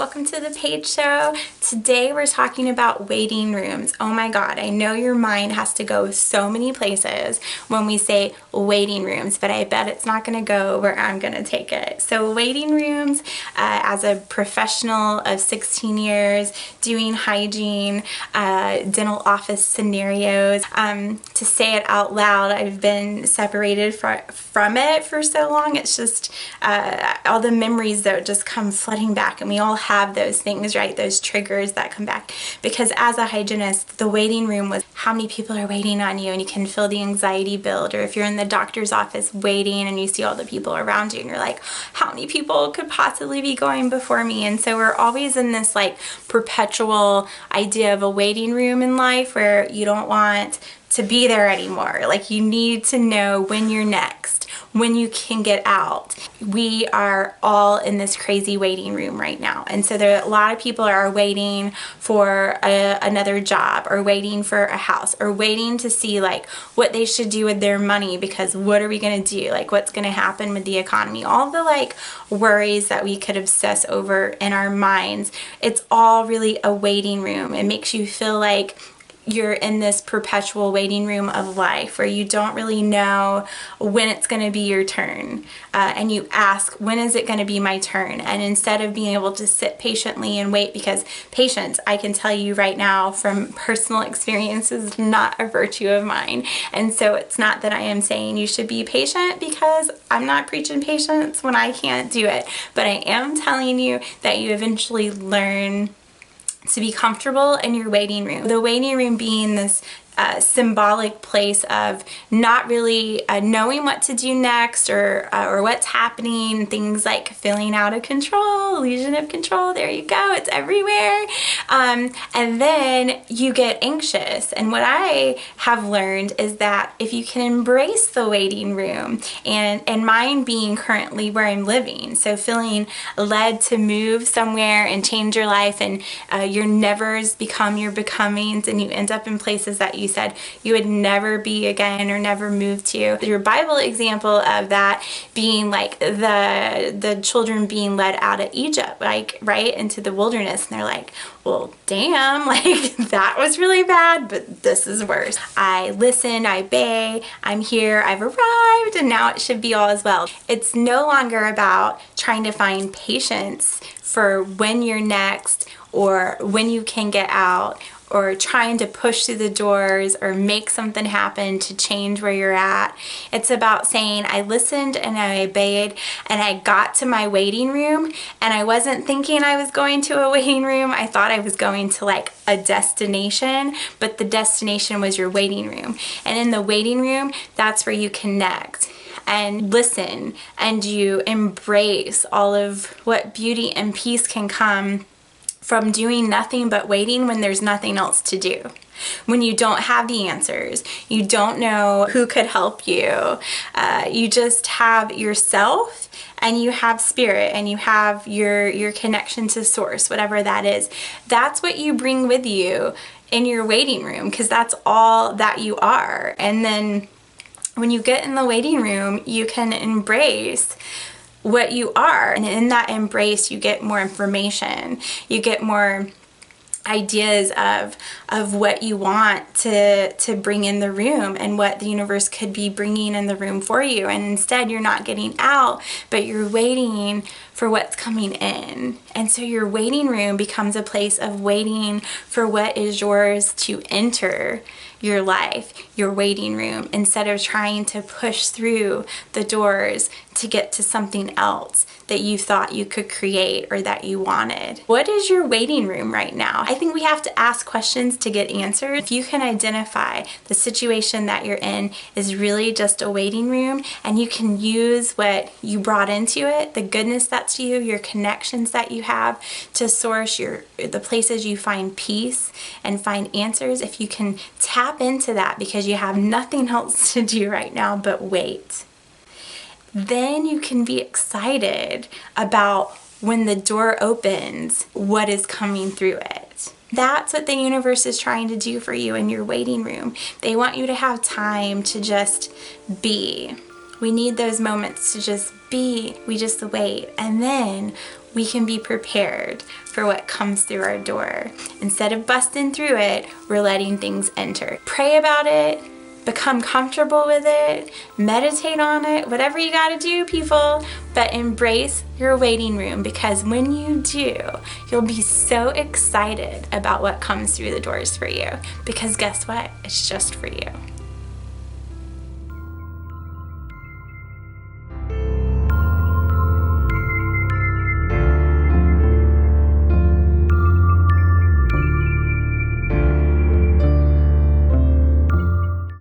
welcome to the Paige Show. Today we're talking about waiting rooms. Oh my God, I know your mind has to go so many places when we say waiting rooms, but I bet it's not going to go where I'm going to take it. So waiting rooms, as a professional of 16 years doing hygiene, dental office scenarios, to say it out loud, I've been separated from it for so long. It's just all the memories that just come flooding back, and we all have those things, right? Those triggers that come back, because as a hygienist, the waiting room was how many people are waiting on you, and you can feel the anxiety build. Or if you're in the doctor's office waiting and you see all the people around you and you're like, how many people could possibly be going before me? And so we're always in this like perpetual idea of a waiting room in life where you don't want to be there anymore. Like, you need to know when you're next, when you can get out. We are all in this crazy waiting room right now. And so there are a lot of people are waiting for another job, or waiting for a house, or waiting to see like what they should do with their money, because what are we going to do? Like, what's going to happen with the economy? All the like worries that we could obsess over in our minds. It's all really a waiting room. It makes you feel like you're in this perpetual waiting room of life where you don't really know when it's going to be your turn. And you ask, when is it going to be my turn? And instead of being able to sit patiently and wait, because patience, I can tell you right now from personal experience, is not a virtue of mine. And so it's not that I am saying you should be patient, because I'm not preaching patience when I can't do it. But I am telling you that you eventually learn to be comfortable in your waiting room. The waiting room being this symbolic place of not really knowing what to do next, or what's happening. Things like feeling out of control, illusion of control. There you go. It's everywhere. And then you get anxious. And what I have learned is that if you can embrace the waiting room, and mine being currently where I'm living, so feeling led to move somewhere and change your life, and your nevers become your becomings, and you end up in places that you said you would never be again or never move to. Your Bible example of that being like the children being led out of Egypt, like right into the wilderness, and they're like, well, damn, like that was really bad, but this is worse. I listen, I obey, I'm here, I've arrived, and now it should be all as well. It's no longer about trying to find patience for when you're next, or when you can get out, or trying to push through the doors or make something happen to change where you're at. It's about saying, I listened and I obeyed, and I got to my waiting room, and I wasn't thinking I was going to a waiting room. I thought I was going to like a destination, but the destination was your waiting room. And in the waiting room, that's where you connect and listen, and you embrace all of what beauty and peace can come from doing nothing but waiting when there's nothing else to do. When you don't have the answers, you don't know who could help you, you just have yourself, and you have spirit, and you have your connection to source, whatever that is. That's what you bring with you in your waiting room, because that's all that you are. And then when you get in the waiting room, you can embrace what you are, and in that embrace you get more information, you get more ideas of what you want to bring in the room, and what the universe could be bringing in the room for you. And instead you're not getting out, but you're waiting for what's coming in. And so your waiting room becomes a place of waiting for what is yours to enter your life, your waiting room, instead of trying to push through the doors to get to something else that you thought you could create or that you wanted. What is your waiting room right now? I think we have to ask questions to get answers. If you can identify the situation that you're in is really just a waiting room, and you can use what you brought into it, the goodness that's you, your connections that you have to source, the places you find peace and find answers, if you can tap into that because you have nothing else to do right now but wait, then you can be excited about when the door opens, what is coming through it. That's what the universe is trying to do for you in your waiting room. They want you to have time to just be. We need those moments to just be. We just wait. And then we can be prepared for what comes through our door. Instead of busting through it, we're letting things enter. Pray about it, become comfortable with it, meditate on it, whatever you gotta do, people, but embrace your waiting room, because when you do, you'll be so excited about what comes through the doors for you, because guess what? It's just for you.